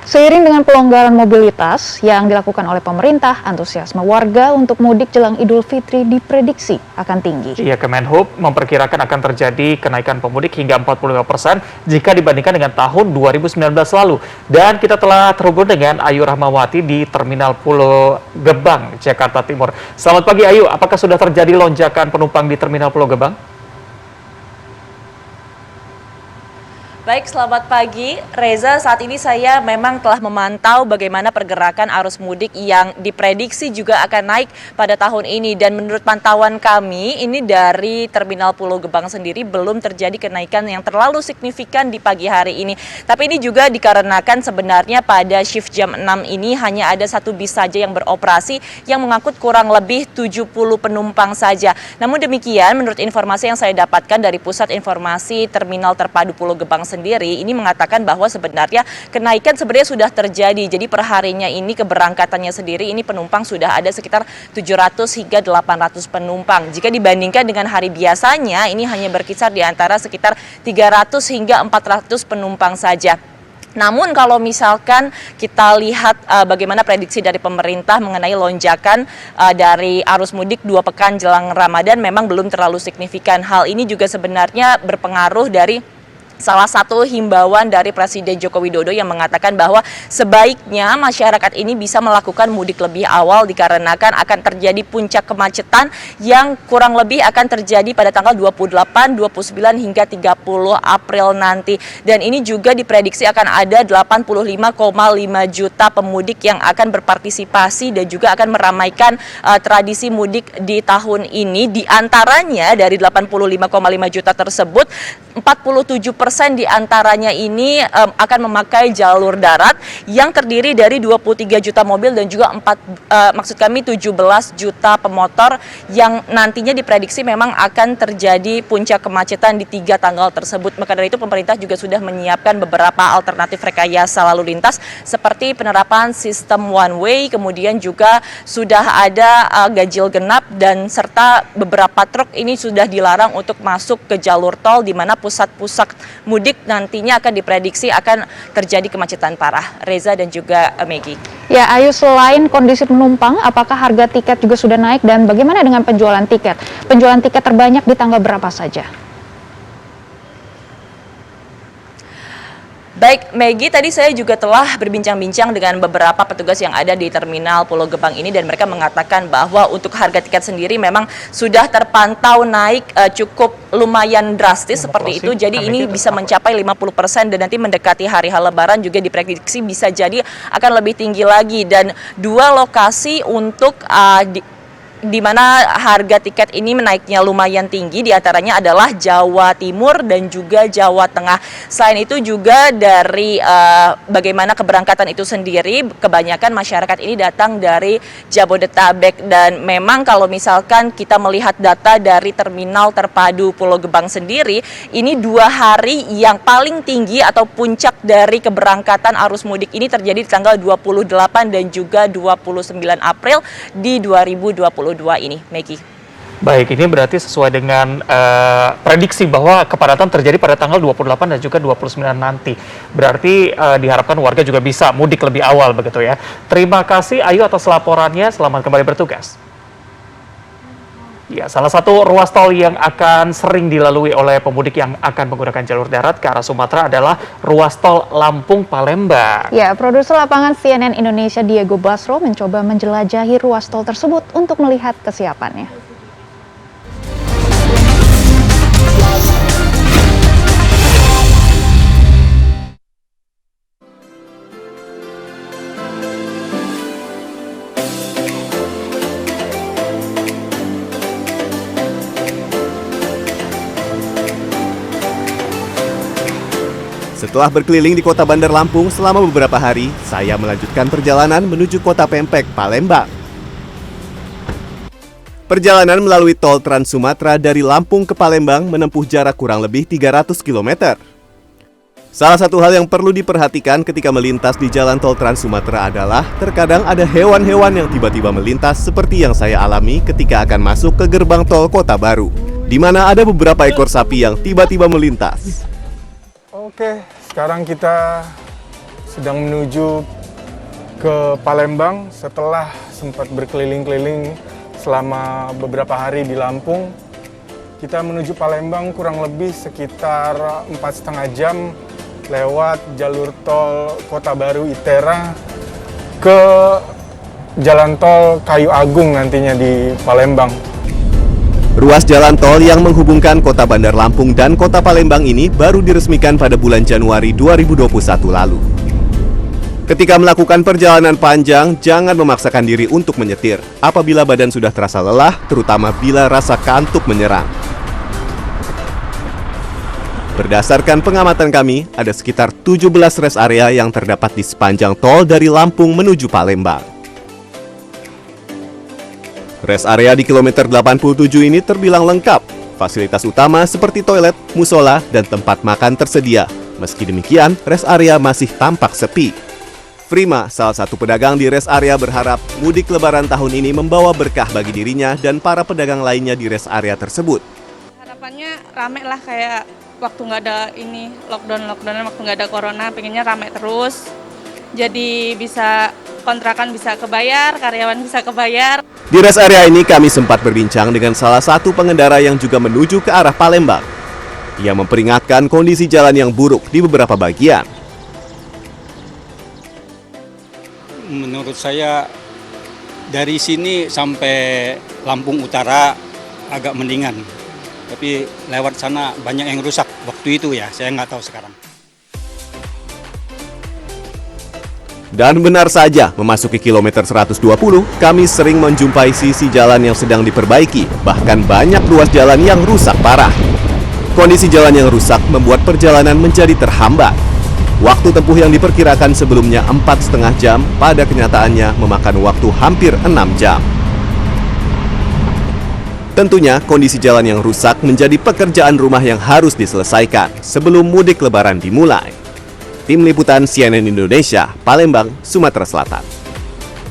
Seiring dengan pelonggaran mobilitas yang dilakukan oleh pemerintah, antusiasme warga untuk mudik jelang Idul Fitri diprediksi akan tinggi. Iya, Kemenhub memperkirakan akan terjadi kenaikan pemudik hingga 45% jika dibandingkan dengan tahun 2019 lalu. Dan kita telah terhubung dengan Ayu Rahmawati di Terminal Pulau Gebang, Jakarta Timur. Selamat pagi Ayu, apakah sudah terjadi lonjakan penumpang di Terminal Pulau Gebang? Baik, selamat pagi Reza. Saat ini saya memang telah memantau bagaimana pergerakan arus mudik yang diprediksi juga akan naik pada tahun ini. Dan menurut pantauan kami, ini dari Terminal Pulau Gebang sendiri belum terjadi kenaikan yang terlalu signifikan di pagi hari ini. Tapi ini juga dikarenakan sebenarnya pada shift jam 6 ini hanya ada satu bis saja yang beroperasi yang mengangkut kurang lebih 70 penumpang saja. Namun demikian, menurut informasi yang saya dapatkan dari Pusat Informasi Terminal Terpadu Pulau Gebang sendiri ini mengatakan bahwa sebenarnya kenaikan sebenarnya sudah terjadi. Jadi perharinya ini keberangkatannya sendiri ini penumpang sudah ada sekitar 700 hingga 800 penumpang. Jika dibandingkan dengan hari biasanya ini hanya berkisar di antara sekitar 300 hingga 400 penumpang saja. Namun kalau misalkan kita lihat bagaimana prediksi dari pemerintah mengenai lonjakan dari arus mudik 2 pekan jelang Ramadan memang belum terlalu signifikan. Hal ini juga sebenarnya berpengaruh dari salah satu himbauan dari Presiden Joko Widodo yang mengatakan bahwa sebaiknya masyarakat ini bisa melakukan mudik lebih awal dikarenakan akan terjadi puncak kemacetan yang kurang lebih akan terjadi pada tanggal 28, 29 hingga 30 April nanti. Dan ini juga diprediksi akan ada 85,5 juta pemudik yang akan berpartisipasi dan juga akan meramaikan tradisi mudik di tahun ini. Di antaranya dari 85,5 juta tersebut 47% di antaranya ini akan memakai jalur darat yang terdiri dari 23 juta mobil dan juga 17 juta pemotor yang nantinya diprediksi memang akan terjadi puncak kemacetan di 3 tanggal tersebut. Maka dari itu pemerintah juga sudah menyiapkan beberapa alternatif rekayasa lalu lintas seperti penerapan sistem one way, kemudian juga sudah ada ganjil genap dan serta beberapa truk ini sudah dilarang untuk masuk ke jalur tol di mana pusat-pusat mudik nantinya akan diprediksi akan terjadi kemacetan parah. Reza dan juga Maggie. Ya, Ayu, selain kondisi penumpang, apakah harga tiket juga sudah naik dan bagaimana dengan penjualan tiket? Penjualan tiket terbanyak di tanggal berapa saja? Baik, Maggie, tadi saya juga telah berbincang-bincang dengan beberapa petugas yang ada di Terminal Pulau Gebang ini dan mereka mengatakan bahwa untuk harga tiket sendiri memang sudah terpantau naik cukup lumayan drastis seperti itu. Jadi ini bisa mencapai 50% dan nanti mendekati hari Lebaran juga diprediksi bisa jadi akan lebih tinggi lagi. Dan 2 lokasi untuk di mana harga tiket ini menaiknya lumayan tinggi, diantaranya adalah Jawa Timur dan juga Jawa Tengah. Selain itu juga dari bagaimana keberangkatan itu sendiri, kebanyakan masyarakat ini datang dari Jabodetabek dan memang kalau misalkan kita melihat data dari Terminal Terpadu Pulau Gebang sendiri, ini 2 hari yang paling tinggi atau puncak dari keberangkatan arus mudik ini terjadi di tanggal 28 dan juga 29 April di 2022 ini, Maggie. Baik, ini berarti sesuai dengan prediksi bahwa kepadatan terjadi pada tanggal 28 dan juga 29 nanti. Berarti diharapkan warga juga bisa mudik lebih awal begitu ya. Terima kasih Ayu atas laporannya, selamat kembali bertugas. Ya, salah satu ruas tol yang akan sering dilalui oleh pemudik yang akan menggunakan jalur darat ke arah Sumatera adalah ruas tol Lampung-Palembang. Ya, produser lapangan CNN Indonesia Diego Basro mencoba menjelajahi ruas tol tersebut untuk melihat kesiapannya. Setelah berkeliling di kota Bandar Lampung selama beberapa hari, saya melanjutkan perjalanan menuju kota Pempek, Palembang. Perjalanan melalui tol Trans Sumatera dari Lampung ke Palembang menempuh jarak kurang lebih 300 km. Salah satu hal yang perlu diperhatikan ketika melintas di jalan tol Trans Sumatera adalah terkadang ada hewan-hewan yang tiba-tiba melintas seperti yang saya alami ketika akan masuk ke gerbang tol Kota Baru, di mana ada beberapa ekor sapi yang tiba-tiba melintas. Oke, sekarang kita sedang menuju ke Palembang setelah sempat berkeliling-keliling selama beberapa hari di Lampung. Kita menuju Palembang kurang lebih sekitar 4,5 jam lewat jalur tol Kota Baru Itera ke jalan tol Kayu Agung nantinya di Palembang. Ruas jalan tol yang menghubungkan Kota Bandar Lampung dan Kota Palembang ini baru diresmikan pada bulan Januari 2021 lalu. Ketika melakukan perjalanan panjang, jangan memaksakan diri untuk menyetir apabila badan sudah terasa lelah, terutama bila rasa kantuk menyerang. Berdasarkan pengamatan kami, ada sekitar 17 rest area yang terdapat di sepanjang tol dari Lampung menuju Palembang. Rest area di kilometer 87 ini terbilang lengkap. Fasilitas utama seperti toilet, musola, dan tempat makan tersedia. Meski demikian, rest area masih tampak sepi. Prima, salah satu pedagang di rest area berharap mudik lebaran tahun ini membawa berkah bagi dirinya dan para pedagang lainnya di rest area tersebut. Harapannya rame lah kayak waktu nggak ada ini lockdown waktu nggak ada corona, pengennya rame terus. Jadi bisa kontrakan bisa kebayar, karyawan bisa kebayar. Di rest area ini kami sempat berbincang dengan salah satu pengendara yang juga menuju ke arah Palembang. Ia memperingatkan kondisi jalan yang buruk di beberapa bagian. Menurut saya dari sini sampai Lampung Utara agak mendingan, tapi lewat sana banyak yang rusak waktu itu ya, saya nggak tahu sekarang. Dan benar saja, memasuki kilometer 120, kami sering menjumpai sisi jalan yang sedang diperbaiki, bahkan banyak ruas jalan yang rusak parah. Kondisi jalan yang rusak membuat perjalanan menjadi terhambat. Waktu tempuh yang diperkirakan sebelumnya 4,5 jam, pada kenyataannya memakan waktu hampir 6 jam. Tentunya kondisi jalan yang rusak menjadi pekerjaan rumah yang harus diselesaikan sebelum mudik lebaran dimulai. Tim Liputan CNN Indonesia, Palembang, Sumatera Selatan.